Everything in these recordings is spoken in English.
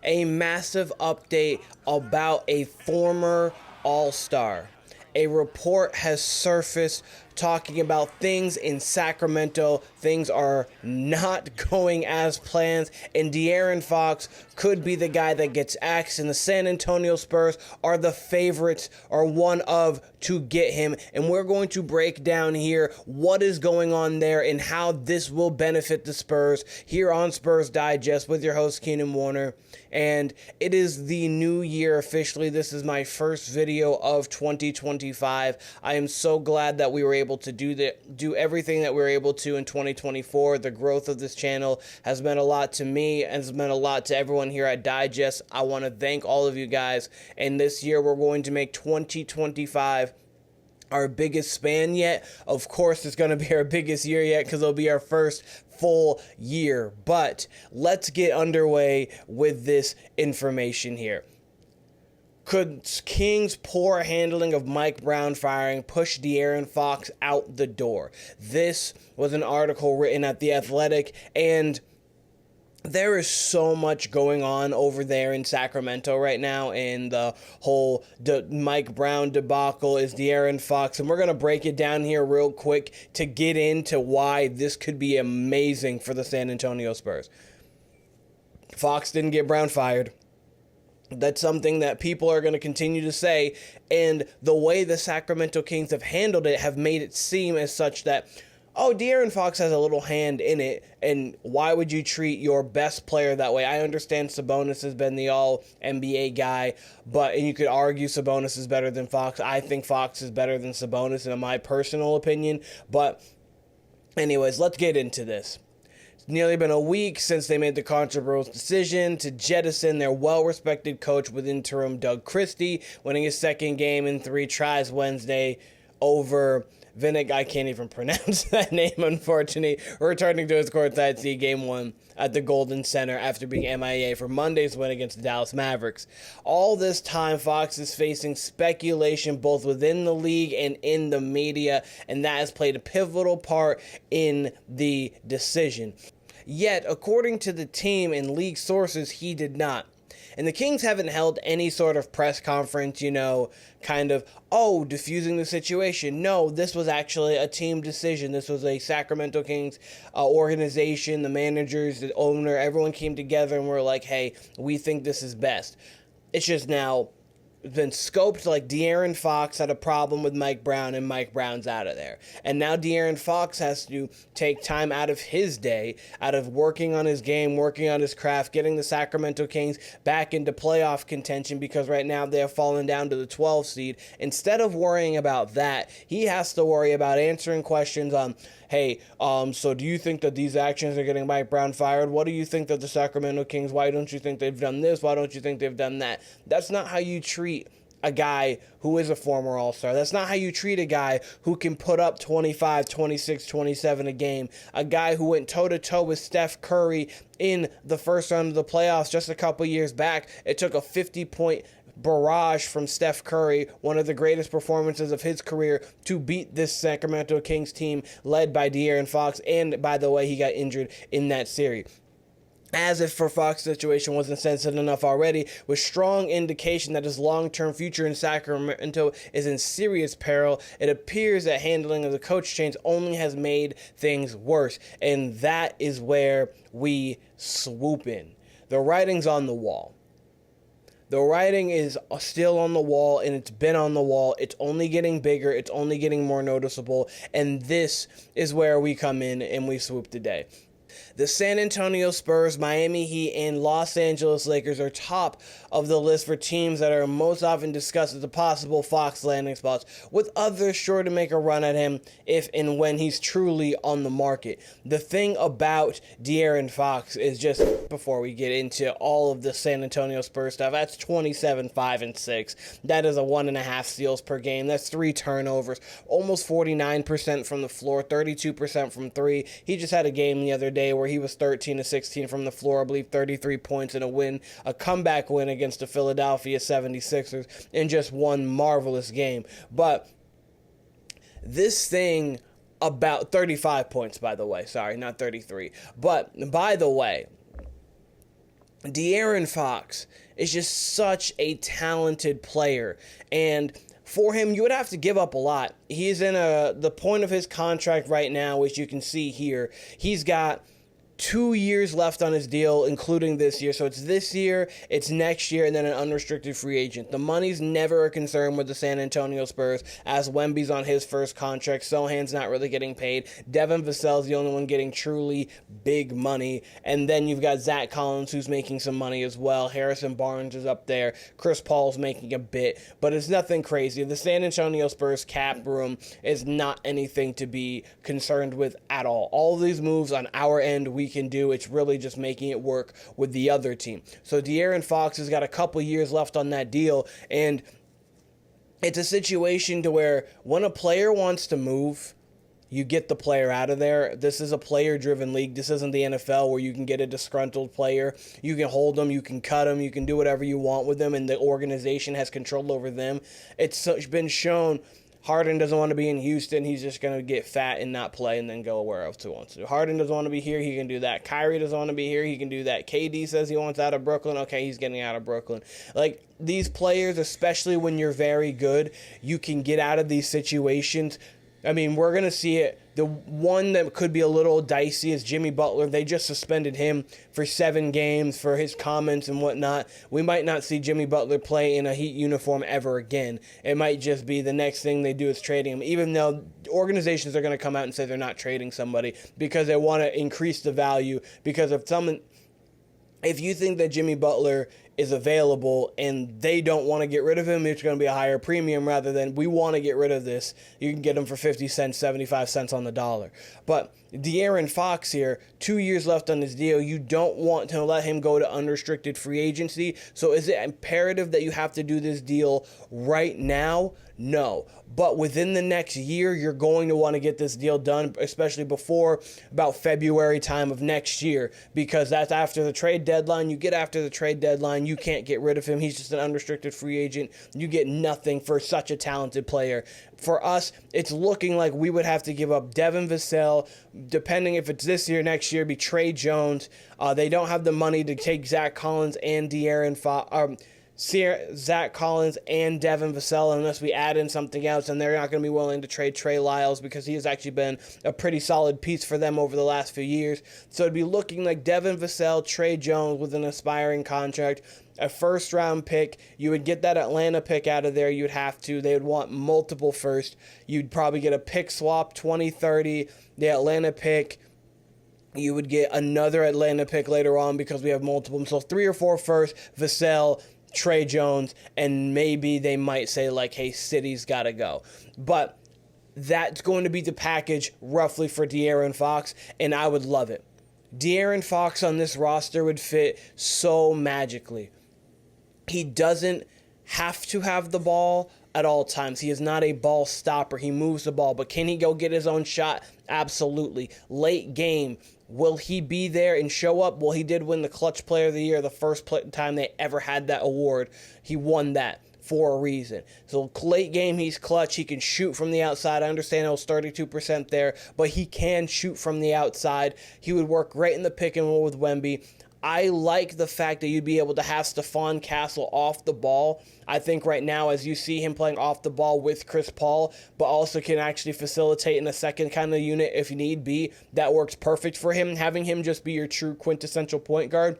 A massive update about a former All-Star. A report has surfaced talking about things in Sacramento. Things are not going as planned, and De'Aaron Fox could be the guy that gets axed, and the San Antonio Spurs are the favorites, or one of, to get him. And we're going to break down here what is going on there and how this will benefit the Spurs here on Spurs Digest with your host Keenan Warner. And it is the new year officially. This is my first video of 2025. I am so glad that we were able to do everything that we were able to in 2024. The growth of this channel has meant a lot to me and has meant a lot to everyone here at Digest. I want to thank all of you guys. And this year we're going to make 2025 our biggest span yet. Of course, it's going to be our biggest year yet because it'll be our first full year. But let's get underway with this information here. Could King's poor handling of Mike Brown firing push De'Aaron Fox out the door? This was an article written at The Athletic, and there is so much going on over there in Sacramento right now, and the whole Mike Brown debacle is De'Aaron Fox, and we're going to break it down here real quick to get into why this could be amazing for the San Antonio Spurs. Fox didn't get Brown fired. That's something that people are going to continue to say, and the way the Sacramento Kings have handled it have made it seem as such that, oh, De'Aaron Fox has a little hand in it, and why would you treat your best player that way? I understand Sabonis has been the all-NBA guy, and you could argue Sabonis is better than Fox. I think Fox is better than Sabonis, in my personal opinion. But anyways, let's get into this. It's nearly been a week since they made the controversial decision to jettison their well-respected coach with interim Doug Christie, winning his second game in 3 tries Wednesday over Vinnick. I can't even pronounce that name, unfortunately, returning to his courtside seat Game 1 at the Golden Center after being MIA for Monday's win against the Dallas Mavericks. All this time, Fox is facing speculation both within the league and in the media, and that has played a pivotal part in the decision. Yet, according to the team and league sources, he did not. And the Kings haven't held any sort of press conference, diffusing the situation. No, this was actually a team decision. This was a Sacramento Kings organization, the managers, the owner, everyone came together and were like, hey, we think this is best. It's just now been scoped like De'Aaron Fox had a problem with Mike Brown, and Mike Brown's out of there. And now De'Aaron Fox has to take time out of his day, out of working on his game, working on his craft, getting the Sacramento Kings back into playoff contention, because right now they have fallen down to the 12th seed. Instead of worrying about that, he has to worry about answering questions on, hey, so do you think that these actions are getting Mike Brown fired? What do you think that the Sacramento Kings, why don't you think they've done this? Why don't you think they've done that? That's not how you treat a guy who is a former All-Star. That's not how you treat a guy who can put up 25, 26, 27 a game. A guy who went toe-to-toe with Steph Curry in the first round of the playoffs just a couple years back. It took a 50-point barrage from Steph Curry, one of the greatest performances of his career, to beat this Sacramento Kings team led by De'Aaron Fox. And by the way, he got injured in that series. As if for Fox's situation wasn't sensitive enough already, with strong indication that his long-term future in Sacramento is in serious peril, it appears that handling of the coach change only has made things worse. And that is where we swoop in. The writing's on the wall. The writing is still on the wall, and it's been on the wall. It's only getting bigger. It's only getting more noticeable. And this is where we come in and we swoop today. The San Antonio Spurs, Miami Heat, and Los Angeles Lakers are top of the list for teams that are most often discussed as the possible Fox landing spots, with others sure to make a run at him if and when he's truly on the market. The thing about De'Aaron Fox is, just before we get into all of the San Antonio Spurs stuff, that's 27, 5, and 6. That is a 1.5 steals per game. That's 3 turnovers, almost 49% from the floor, 32% from 3. He just had a game the other day where he was 13 of 16 from the floor, I believe 33 points in a comeback win against the Philadelphia 76ers in just one marvelous game. But this thing about 35 points, by the way, sorry, not 33. But by the way, De'Aaron Fox is just such a talented player, and for him, you would have to give up a lot. He's in the point of his contract right now, which you can see here. He's got 2 years left on his deal, including this year. So it's this year, it's next year, and then an unrestricted free agent. The money's never a concern with the San Antonio Spurs, as Wemby's on his first contract. Sochan's not really getting paid. Devin Vassell's the only one getting truly big money. And then you've got Zach Collins, who's making some money as well. Harrison Barnes is up there. Chris Paul's making a bit, but it's nothing crazy. The San Antonio Spurs cap room is not anything to be concerned with at all. All these moves on our end, we can do. It's really just making it work with the other team. So De'Aaron Fox has got a couple years left on that deal, and it's a situation to where when a player wants to move, you get the player out of there. This is a player-driven league. This isn't the NFL where you can get a disgruntled player. You can hold them, you can cut them, you can do whatever you want with them, and the organization has control over them. It's been shown Harden doesn't want to be in Houston. He's just going to get fat and not play and then go where else he wants to. Harden doesn't want to be here. He can do that. Kyrie doesn't want to be here. He can do that. KD says he wants out of Brooklyn. Okay, he's getting out of Brooklyn. Like, these players, especially when you're very good, you can get out of these situations. I mean, we're going to see it. The one that could be a little dicey is Jimmy Butler. They just suspended him for 7 games for his comments and whatnot. We might not see Jimmy Butler play in a Heat uniform ever again. It might just be the next thing they do is trading him, even though organizations are going to come out and say they're not trading somebody because they want to increase the value. Because if you think that Jimmy Butler is available and they don't want to get rid of him, it's going to be a higher premium rather than we want to get rid of this. You can get him for 50 cents, 75 cents on the dollar. But De'Aaron Fox here, 2 years left on his deal. You don't want to let him go to unrestricted free agency. So is it imperative that you have to do this deal right now? No. But within the next year, you're going to want to get this deal done, especially before about February time of next year, because that's after the trade deadline. You get after the trade deadline, you can't get rid of him. He's just an unrestricted free agent. You get nothing for such a talented player. For us, it's looking like we would have to give up Devin Vassell, depending if it's this year, next year, be Tre Jones. They don't have the money to take Zach Collins and Zach Collins and Devin Vassell unless we add in something else, and they're not going to be willing to trade Trey Lyles because he has actually been a pretty solid piece for them over the last few years. So it'd be looking like Devin Vassell, Tre Jones with an aspiring contract, a first-round pick. You would get that Atlanta pick out of there. You'd have to. They would want multiple first. You'd probably get a pick swap, 2030, the Atlanta pick. You would get another Atlanta pick later on because we have multiple. So 3 or 4 first, Vassell, Tre Jones, and maybe they might say, like, hey, City's got to go. But that's going to be the package roughly for De'Aaron Fox, and I would love it. De'Aaron Fox on this roster would fit so magically. He doesn't have to have the ball at all times. He is not a ball stopper. He moves the ball, but can he go get his own shot? Absolutely. Late game, will he be there and show up? Well, he did win the Clutch Player of the Year the first time they ever had that award. He won that for a reason. So late game, he's clutch. He can shoot from the outside. I understand it was 32% there, but he can shoot from the outside. He would work great in the pick and roll with Wemby. I like the fact that you'd be able to have Stephon Castle off the ball. I think right now, as you see him playing off the ball with Chris Paul, but also can actually facilitate in a second kind of unit if need be, that works perfect for him. Having him just be your true quintessential point guard,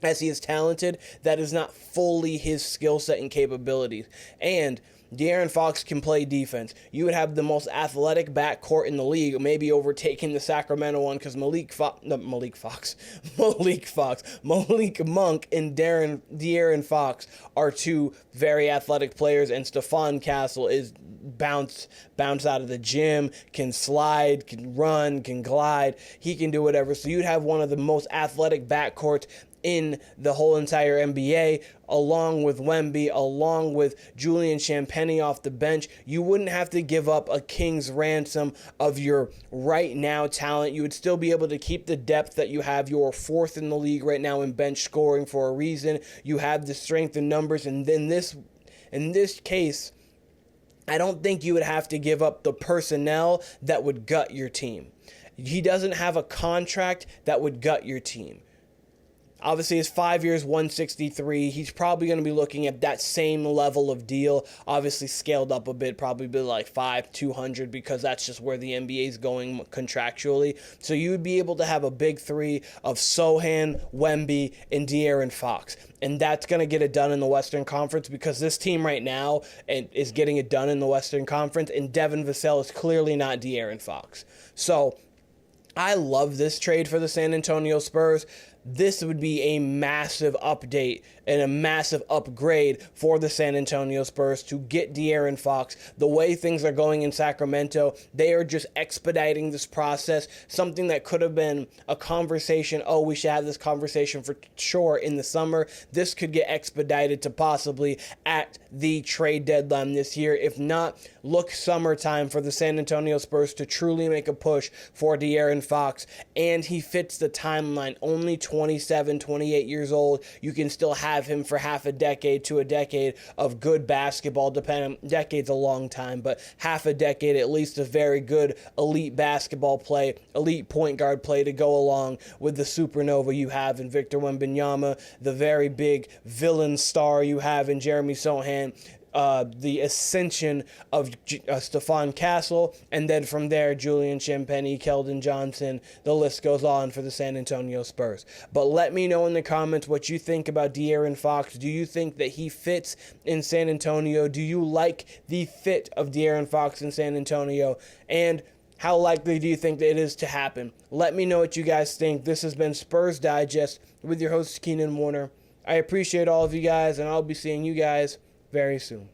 as he is talented, that is not fully his skill set and capabilities. And De'Aaron Fox can play defense. You would have the most athletic backcourt in the league, maybe overtaking the Sacramento one, because Malik Monk and De'Aaron Fox are 2 very athletic players, and Stephon Castle is bounce out of the gym, can slide, can run, can glide. He can do whatever. So you'd have one of the most athletic backcourts in the whole entire NBA, along with Wemby, along with Julian Champagnie off the bench. You wouldn't have to give up a king's ransom of your right now talent. You would still be able to keep the depth that you have. You're 4th in the league right now in bench scoring for a reason. You have the strength in numbers, and then in this case, I don't think you would have to give up the personnel that would gut your team. He doesn't have a contract that would gut your team. Obviously, his 5 years, 163. He's probably going to be looking at that same level of deal. Obviously, scaled up a bit, probably be like 200, because that's just where the NBA is going contractually. So you would be able to have a big three of Sochan, Wemby, and De'Aaron Fox. And that's going to get it done in the Western Conference, because this team right now is getting it done in the Western Conference, and Devin Vassell is clearly not De'Aaron Fox. So I love this trade for the San Antonio Spurs. This would be a massive update and a massive upgrade for the San Antonio Spurs to get De'Aaron Fox. The way things are going in Sacramento, they are just expediting this process. Something that could have been a conversation, oh, we should have this conversation for sure in the summer. This could get expedited to possibly at the trade deadline this year. If not, look summertime for the San Antonio Spurs to truly make a push for De'Aaron Fox. And he fits the timeline. Only 27, 28 years old. You can still have him for half a decade to a decade of good basketball, depending. Decade's a long time, but half a decade at least of very good elite basketball play, elite point guard play to go along with the supernova you have in Victor Wembanyama, the very big villain star you have in Jeremy Sochan, the ascension of Stephon Castle, and then from there, Julian Champagnie, Keldon Johnson, the list goes on for the San Antonio Spurs. But let me know in the comments what you think about De'Aaron Fox. Do you think that he fits in San Antonio? Do you like the fit of De'Aaron Fox in San Antonio? And how likely do you think that it is to happen? Let me know what you guys think. This has been Spurs Digest with your host, Keenan Warner. I appreciate all of you guys, and I'll be seeing you guys very soon.